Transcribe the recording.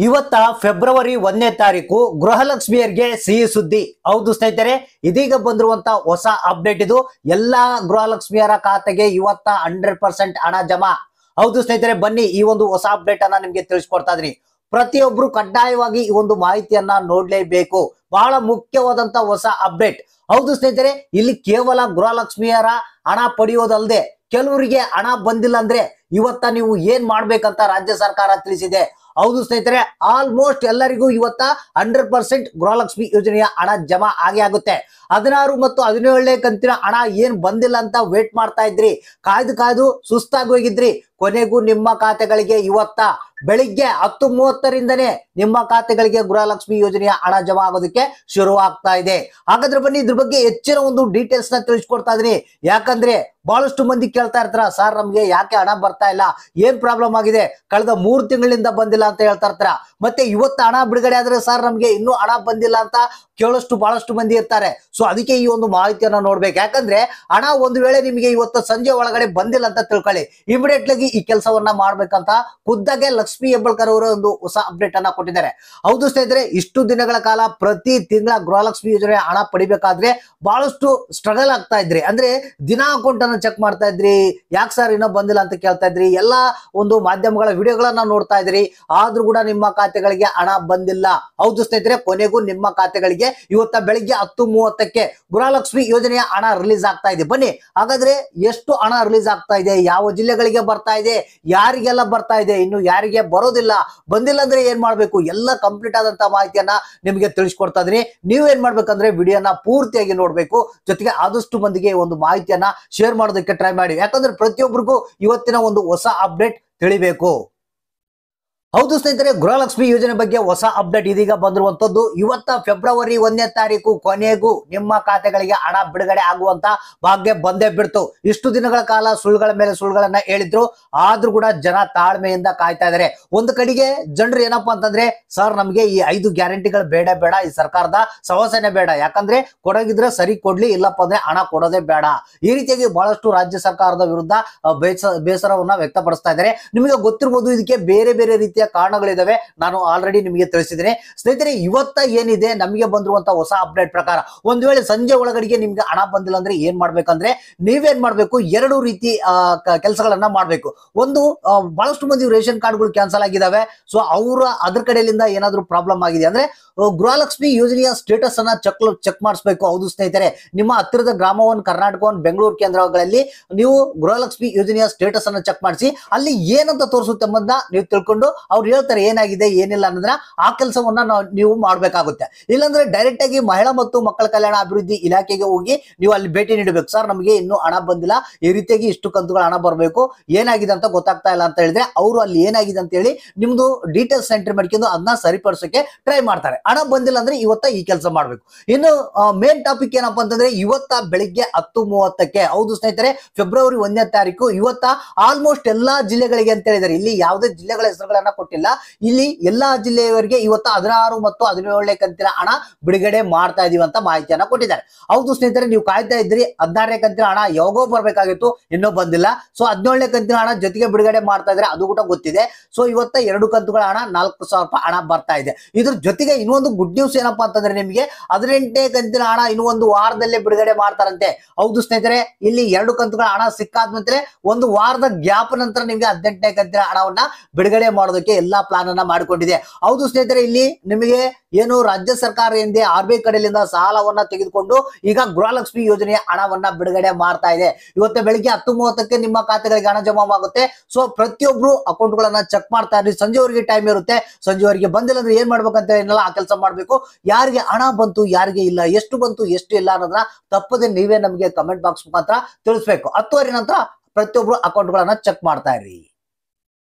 ಇವತ್ತ ಫೆಬ್ರವರಿ 1ನೇ ತಾರೀಕು ಗೃಹಲಕ್ಷ್ಮಿಯರಿಗೆ ಸಿಹಿ ಸುದ್ದಿ. ಹೌದು ಸ್ನೇಹಿತರೆ, ಇದೀಗ ಬಂದಿರುವಂತ ಹೊಸ ಅಪ್ಡೇಟ್ ಇದು. ಎಲ್ಲಾ ಗೃಹಲಕ್ಷ್ಮಿಯರ ಖಾತೆಗೆ ಇವತ್ತ 100% ಹಣ ಜಮಾ. ಹೌದು ಸ್ನೇಹಿತರೆ, ಬನ್ನಿ ಈ ಒಂದು ಹೊಸ ಅಪ್ಡೇಟ್ ಅನ್ನ ನಿಮ್ಗೆ ತಿಳಿಸ್ಕೊಡ್ತಾ ಇದೀನಿ. ಪ್ರತಿಯೊಬ್ರು ಕಡ್ಡಾಯವಾಗಿ ಈ ಒಂದು ಮಾಹಿತಿಯನ್ನ ನೋಡ್ಲೇಬೇಕು. ಬಹಳ ಮುಖ್ಯವಾದಂತ ಹೊಸ ಅಪ್ಡೇಟ್. ಹೌದು ಸ್ನೇಹಿತರೆ, ಇಲ್ಲಿ ಕೇವಲ ಗೃಹಲಕ್ಷ್ಮಿಯರ ಹಣ ಪಡೆಯೋದಲ್ಲದೆ ಕೆಲವರಿಗೆ ಹಣ ಬಂದಿಲ್ಲ ಅಂದ್ರೆ ಇವತ್ತ ನೀವು ಏನ್ ಮಾಡ್ಬೇಕಂತ ರಾಜ್ಯ ಸರ್ಕಾರ ತಿಳಿಸಿದೆ. ಹೌದು ಸ್ನೇಹಿತರೆ, ಆಲ್ಮೋಸ್ಟ್ ಎಲ್ಲರಿಗೂ ಇವತ್ತ 100% ಗೃಹಲಕ್ಷ್ಮಿ ಯೋಜನೆಯ ಹಣ ಜಮಾ ಆಗೇ ಆಗುತ್ತೆ. 16 ಮತ್ತು 17ನೇ ಕಂತಿನ ಹಣ ಏನ್ ಬಂದಿಲ್ಲ ಅಂತ ವೇಟ್ ಮಾಡ್ತಾ ಇದ್ರಿ, ಕಾಯ್ದು ಸುಸ್ತಾಗಿ ಹೋಗಿದ್ರಿ. ಕೊನೆಗೂ ನಿಮ್ಮ ಖಾತೆಗಳಿಗೆ ಇವತ್ತ ಬೆಳಿಗ್ಗೆ 10:30ರಿಂದನೇ ನಿಮ್ಮ ಖಾತೆಗಳಿಗೆ ಗೃಹಲಕ್ಷ್ಮಿ ಯೋಜನೆಯ ಹಣ ಜಮಾ ಆಗೋದಕ್ಕೆ ಶುರು ಆಗ್ತಾ ಇದೆ. ಹಾಗಾದ್ರೆ ಬನ್ನಿ ಇದ್ರ ಬಗ್ಗೆ ಹೆಚ್ಚಿನ ಒಂದು ಡೀಟೇಲ್ಸ್ ನ ತಿಳಿಸ್ಕೊಡ್ತಾ ಇದೀನಿ. ಯಾಕಂದ್ರೆ ಬಹಳಷ್ಟು ಮಂದಿ ಕೇಳ್ತಾ ಇರ್ತಾರ, ಸರ್ ನಮ್ಗೆ ಯಾಕೆ ಹಣ ಬರ್ತಾ ಇಲ್ಲ, ಏನ್ ಪ್ರಾಬ್ಲಮ್ ಆಗಿದೆ, ಕಳೆದ 3 ತಿಂಗಳಿಂದ ಬಂದಿಲ್ಲ ಅಂತ ಹೇಳ್ತಾ ಇರ್ತಾರ. ಮತ್ತೆ ಇವತ್ತು ಹಣ ಬಿಡುಗಡೆ ಆದ್ರೆ ಸರ್ ನಮ್ಗೆ ಇನ್ನೂ ಹಣ ಬಂದಿಲ್ಲ ಅಂತ ಕೇಳೋಷ್ಟು ಬಹಳಷ್ಟು ಮಂದಿ ಇರ್ತಾರೆ. ಸೊ ಅದಕ್ಕೆ ಈ ಒಂದು ಮಾಹಿತಿಯನ್ನ ನೋಡ್ಬೇಕು. ಯಾಕಂದ್ರೆ ಹಣ ಒಂದು ವೇಳೆ ನಿಮಗೆ ಇವತ್ತು ಸಂಜೆ ಒಳಗಡೆ ಬಂದಿಲ್ಲ ಅಂತ ತಿಳ್ಕೊಳ್ಳಿ, ಇಮಿಡಿಯೇಟ್ಲಿ ಈ ಕೆಲಸವನ್ನ ಮಾಡ್ಬೇಕಂತ ಖುದ್ದಾಗೆ ಲಕ್ಷ್ಮಿ ಹೆಬ್ಬಾಳ್ಕರ್ ಅವರು ಒಂದು ಹೊಸ ಅಪ್ಡೇಟ್ ಅನ್ನ ಕೊಟ್ಟಿದ್ದಾರೆ. ಹೌದು ಸ್ನೇಹಿತರೆ, ಇಷ್ಟು ದಿನಗಳ ಕಾಲ ಪ್ರತಿ ತಿಂಗಳ ಗೃಹಲಕ್ಷ್ಮಿ ಯೋಜನೆ ಹಣ ಪಡಿಬೇಕಾದ್ರೆ ಬಹಳಷ್ಟು ಸ್ಟ್ರಗಲ್ ಆಗ್ತಾ ಇದ್ರಿ. ಅಂದ್ರೆ ದಿನ ಅಕೌಂಟ್ ಅನ್ನ ಚೆಕ್ ಮಾಡ್ತಾ ಇದ್ರಿ, ಯಾಕೆ ಸರ್ ಇನ್ನೂ ಬಂದಿಲ್ಲ ಅಂತ ಕೇಳ್ತಾ ಇದ್ರಿ. ಎಲ್ಲಾ ಒಂದು ಮಾಧ್ಯಮಗಳ ವಿಡಿಯೋಗಳನ್ನ ನೋಡ್ತಾ ಇದ್ರಿ, ಆದ್ರೂ ಕೂಡ ನಿಮ್ಮ ಖಾತೆಗಳಿಗೆ ಹಣ ಬಂದಿಲ್ಲ. ಹೌದು ಸ್ನೇಹಿತರೆ, ಕೊನೆಗೂ ನಿಮ್ಮ ಖಾತೆಗಳಿಗೆ ಇವತ್ತ ಬೆಳಿಗ್ಗೆ 10:30ಕ್ಕೆ ಗೃಹಲಕ್ಷ್ಮಿ ಯೋಜನೆಯ ಹಣ ರಿಲೀಸ್ ಆಗ್ತಾ ಇದೆ. ಬನ್ನಿ ಹಾಗಾದ್ರೆ ಎಷ್ಟು ಹಣ ರಿಲೀಸ್ ಆಗ್ತಾ ಇದೆ, ಯಾವ ಜಿಲ್ಲೆಗಳಿಗೆ ಬರ್ತಾ ಇದೆ, ಯಾರಿಗೆಲ್ಲ ಬರ್ತಾ ಇದೆ, ಇನ್ನು ಯಾರಿಗೆ ಬರೋದಿಲ್ಲ, ಬಂದಿಲ್ಲ ಅಂದ್ರೆ ಏನ್ ಮಾಡ್ಬೇಕು, ಎಲ್ಲ ಕಂಪ್ಲೀಟ್ ಆದಂತ ಮಾಹಿತಿಯನ್ನ ನಿಮಗೆ ತಿಳಿಸ್ಕೊಡ್ತಾ ಇದೀನಿ. ನೀವೇನ್ ಮಾಡ್ಬೇಕಂದ್ರೆ ವಿಡಿಯೋನ ಪೂರ್ತಿಯಾಗಿ ನೋಡ್ಬೇಕು, ಜೊತೆಗೆ ಆದಷ್ಟು ಮಂದಿಗೆ ಒಂದು ಮಾಹಿತಿಯನ್ನ ಶೇರ್ ಮಾಡೋದಕ್ಕೆ ಟ್ರೈ ಮಾಡಿ. ಯಾಕಂದ್ರೆ ಪ್ರತಿಯೊಬ್ಬರಿಗೂ ಇವತ್ತಿನ ಒಂದು ಹೊಸ ಅಪ್ಡೇಟ್ ತಿಳಿಬೇಕು. ಹೌದು ಸ್ನೇಹಿತರೆ, ಗೃಹಲಕ್ಷ್ಮಿ ಯೋಜನೆ ಬಗ್ಗೆ ಹೊಸ ಅಪ್ಡೇಟ್ ಇದೀಗ ಬಂದಿರುವಂತದ್ದು. ಇವತ್ತ ಫೆಬ್ರವರಿ 1ನೇ ತಾರೀಕು ಕೊನೆಗೂ ನಿಮ್ಮ ಖಾತೆಗಳಿಗೆ ಹಣ ಬಿಡುಗಡೆ ಆಗುವಂತ ಭಾಗ್ಯ ಬಂದೇ ಬಿಡ್ತು. ಇಷ್ಟು ದಿನಗಳ ಕಾಲ ಸುಳ್ಳುಗಳ ಮೇಲೆ ಸುಳ್ಳುಗಳನ್ನ ಹೇಳಿದ್ರು, ಆದ್ರೂ ಕೂಡ ಜನ ತಾಳ್ಮೆಯಿಂದ ಕಾಯ್ತಾ ಇದಾರೆ. ಒಂದು ಕಡೆಗೆ ಜನರು ಏನಪ್ಪಾ ಅಂತಂದ್ರೆ, ಸರ್ ನಮ್ಗೆ ಈ 5 ಗ್ಯಾರಂಟಿಗಳು ಬೇಡ, ಈ ಸರ್ಕಾರದ ಸವಸನೆ ಬೇಡ, ಯಾಕಂದ್ರೆ ಕೊಡಗಿದ್ರೆ ಸರಿ ಕೊಡ್ಲಿ, ಇಲ್ಲಪ್ಪ ಅಂದ್ರೆ ಹಣ ಕೊಡೋದೇ ಬೇಡ. ಈ ರೀತಿಯಾಗಿ ಬಹಳಷ್ಟು ರಾಜ್ಯ ಸರ್ಕಾರದ ವಿರುದ್ಧ ಬೇಸರವನ್ನ ವ್ಯಕ್ತಪಡಿಸ್ತಾ ಇದ್ದಾರೆ. ನಿಮಗೆ ಗೊತ್ತಿರಬಹುದು, ಇದಕ್ಕೆ ಬೇರೆ ಬೇರೆ ರೀತಿಯ ಕಾರಣಗಳಿದಾವೆ, ನಾನು ಆಲ್ರೆಡಿ ನಿಮಗೆ ತಿಳಿಸಿದ್ದೇನೆ. ಸ್ನೇಹಿತರೆ, ಇವತ್ತ ಏನಿದೆ ನಮಗೆ ಬಂದಿರುವಂತಹ ಹೊಸ ಅಪ್ಡೇಟ್ ಪ್ರಕಾರ, ಒಂದು ವೇಳೆ ಸಂಜೆ ಒಳಗಡೆಗೆ ನಿಮ್ಗೆ ಹಣ ಬಂದಿಲ್ಲ ಅಂದ್ರೆ ಏನ್ ಮಾಡ್ಬೇಕಂದ್ರೆ, ನೀವೇನ್ ಮಾಡ್ಬೇಕು, 2 ರೀತಿ ಕೆಲಸಗಳನ್ನ ಮಾಡ್ಬೇಕು. ಒಂದು, ಬಹಳಷ್ಟು ಮಂದಿ ರೇಷನ್ ಕಾರ್ಡ್ಗಳು ಕ್ಯಾನ್ಸಲ್ ಆಗಿದಾವೆ. ಸೊ ಅವರ ಅದ್ರ ಕಡೆಯಿಂದ ಏನಾದ್ರು ಪ್ರಾಬ್ಲಮ್ ಆಗಿದೆ ಅಂದ್ರೆ ಗೃಹಲಕ್ಷ್ಮಿ ಯೋಜನೆಯ ಸ್ಟೇಟಸ್ ಅನ್ನ ಚೆಕ್ ಮಾಡಿಸ್ಬೇಕು. ಹೌದು ಸ್ನೇಹಿತರೆ, ನಿಮ್ಮ ಹತ್ತಿರದ ಗ್ರಾಮವನ್, ಕರ್ನಾಟಕವನ್, ಬೆಂಗಳೂರು ಕೇಂದ್ರಗಳಲ್ಲಿ ನೀವು ಗೃಹಲಕ್ಷ್ಮಿ ಯೋಜನೆಯ ಸ್ಟೇಟಸ್ ಅನ್ನ ಚೆಕ್ ಮಾಡಿಸಿ, ಅಲ್ಲಿ ಏನಂತ ತೋರಿಸುತ್ತೆ ಎಂಬುದನ್ನ ನೀವು ತಿಳ್ಕೊಂಡು ಅವ್ರು ಹೇಳ್ತಾರೆ ಏನಾಗಿದೆ ಏನಿಲ್ಲ ಅನ್ನೋದ್ರ ಆ ಕೆಲಸವನ್ನ ನೀವು ಮಾಡ್ಬೇಕಾಗುತ್ತೆ. ಇಲ್ಲಾಂದ್ರೆ ಡೈರೆಕ್ಟ್ ಆಗಿ ಮಹಿಳಾ ಮತ್ತು ಮಕ್ಕಳ ಕಲ್ಯಾಣ ಅಭಿವೃದ್ಧಿ ಇಲಾಖೆಗೆ ಹೋಗಿ ನೀವು ಅಲ್ಲಿ ಭೇಟಿ ನೀಡಬೇಕು. ಸರ್ ನಮಗೆ ಇನ್ನೂ ಹಣ ಬಂದಿಲ್ಲ, ಈ ರೀತಿಯಾಗಿ ಇಷ್ಟು ಕಂತುಗಳ ಹಣ ಬರಬೇಕು, ಏನಾಗಿದೆ ಅಂತ ಗೊತ್ತಾಗ್ತಾ ಇಲ್ಲ ಅಂತ ಹೇಳಿದ್ರೆ ಅವರು ಅಲ್ಲಿ ಏನಾಗಿದೆ ಅಂತ ಹೇಳಿ ನಿಮ್ದು ಡೀಟೇಲ್ಸ್ ಎಂಟ್ರಿ ಮಾಡ್ಕೊಂಡು ಅದನ್ನ ಸರಿಪಡಿಸೋಕೆ ಟ್ರೈ ಮಾಡ್ತಾರೆ. ಹಣ ಬಂದಿಲ್ಲ ಅಂದ್ರೆ ಇವತ್ತ ಈ ಕೆಲಸ ಮಾಡ್ಬೇಕು. ಇನ್ನು ಮೇನ್ ಟಾಪಿಕ್ ಏನಪ್ಪಾ ಅಂತಂದ್ರೆ, ಇವತ್ತ ಬೆಳಿಗ್ಗೆ 10:30ಕ್ಕೆ, ಹೌದು ಸ್ನೇಹಿತರೆ, ಫೆಬ್ರವರಿ 1ನೇ ತಾರೀಕು ಇವತ್ತ ಆಲ್ಮೋಸ್ಟ್ ಎಲ್ಲಾ ಜಿಲ್ಲೆಗಳಿಗೆ ಅಂತ ಹೇಳಿದ್ದಾರೆ. ಇಲ್ಲಿ ಯಾವುದೇ ಜಿಲ್ಲೆಗಳ ಹೆಸರುಗಳನ್ನ ಕೊಟ್ಟಿಲ್ಲ, ಇಲ್ಲಿ ಎಲ್ಲಾ ಜಿಲ್ಲೆಯವರಿಗೆ ಇವತ್ತ 16 ಮತ್ತು 17ನೇ ಕಂತಿನ ಹಣ ಬಿಡುಗಡೆ ಮಾಡ್ತಾ ಇದೀವಿ ಅಂತ ಮಾಹಿತಿಯನ್ನ ಕೊಟ್ಟಿದ್ದಾರೆ. ಹೌದು ಸ್ನೇಹಿತರೆ, ನೀವು ಕಾಯ್ತಾ ಇದ್ರಿ, 16ನೇ ಕಂತಿನ ಹಣ ಯಾವಾಗೋ ಬರ್ಬೇಕಾಗಿತ್ತು, ಇನ್ನೂ ಬಂದಿಲ್ಲ. ಸೊ 17ನೇ ಕಂತಿನ ಹಣ ಜೊತೆಗೆ ಬಿಡುಗಡೆ ಮಾಡ್ತಾ ಇದ್ರೆ ಅದು ಕೂಡ ಗೊತ್ತಿದೆ. ಸೊ ಇವತ್ತ 2 ಕಂತುಗಳ ಹಣ 4,000 ರೂಪಾಯಿ ಹಣ ಬರ್ತಾ ಇದೆ. ಇದ್ರ ಜೊತೆಗೆ ಇನ್ನೊಂದು ಗುಡ್ ನ್ಯೂಸ್ ಏನಪ್ಪಾ ಅಂತಂದ್ರೆ, ನಿಮಗೆ 18ನೇ ಕಂತಿನ ಹಣ ಇನ್ನು 1 ವಾರದಲ್ಲೇ ಬಿಡುಗಡೆ ಮಾಡ್ತಾರಂತೆ. ಹೌದು ಸ್ನೇಹಿತರೆ, ಇಲ್ಲಿ 2 ಕಂತುಗಳ ಹಣ ಸಿಕ್ಕಾದ್ಮೇಲೆ 1 ವಾರದ ಗ್ಯಾಪ್ ನಂತರ ನಿಮಗೆ 18ನೇ ಕಂತಿನ ಹಣವನ್ನ ಬಿಡುಗಡೆ ಮಾಡೋದಕ್ಕೆ ಎಲ್ಲಾ ಪ್ಲಾನ್ ಅನ್ನ ಮಾಡಿಕೊಂಡಿದೆ. ಹೌದು ಸ್ನೇಹಿತರೆ, ಇಲ್ಲಿ ನಿಮಗೆ ಏನು ರಾಜ್ಯ ಸರ್ಕಾರ ಎಂದೇ RBI ಕಡೆಯಿಂದ ಸಾಲವನ್ನ ತೆಗೆದುಕೊಂಡು ಈಗ ಗೃಹಲಕ್ಷ್ಮಿ ಯೋಜನೆಯ ಹಣವನ್ನ ಬಿಡುಗಡೆ ಮಾಡ್ತಾ ಇದೆ. ಇವತ್ತು ಬೆಳಿಗ್ಗೆ 10:30ಕ್ಕೆ ನಿಮ್ಮ ಖಾತೆಗಳಿಗೆ ಹಣ ಜಮಾ ಆಗುತ್ತೆ. ಸೊ ಪ್ರತಿಯೊಬ್ರು ಅಕೌಂಟ್ಗಳನ್ನ ಚೆಕ್ ಮಾಡ್ತಾ ಇರ್ರಿ. ಸಂಜೆವರೆಗೆ ಟೈಮ್ ಇರುತ್ತೆ, ಸಂಜೆವರೆಗೆ ಬಂದಿಲ್ಲ ಅಂದ್ರೆ ಏನ್ ಮಾಡ್ಬೇಕಂತ ಏನಿಲ್ಲ, ಆ ಕೆಲಸ ಮಾಡ್ಬೇಕು. ಯಾರಿಗೆ ಹಣ ಬಂತು, ಯಾರಿಗೆ ಇಲ್ಲ, ಎಷ್ಟು ಬಂತು, ಎಷ್ಟು ಇಲ್ಲ ಅನ್ನೋದನ್ನ ತಪ್ಪದೆ ನೀವೇ ನಮಗೆ ಕಮೆಂಟ್ ಬಾಕ್ಸ್ ಮುಖಾಂತರ ತಿಳಿಸ್ಬೇಕು. 10:30 ನಂತರ ಪ್ರತಿಯೊಬ್ರು ಅಕೌಂಟ್ಗಳನ್ನ ಚೆಕ್ ಮಾಡ್ತಾ ಇರ್ರಿ.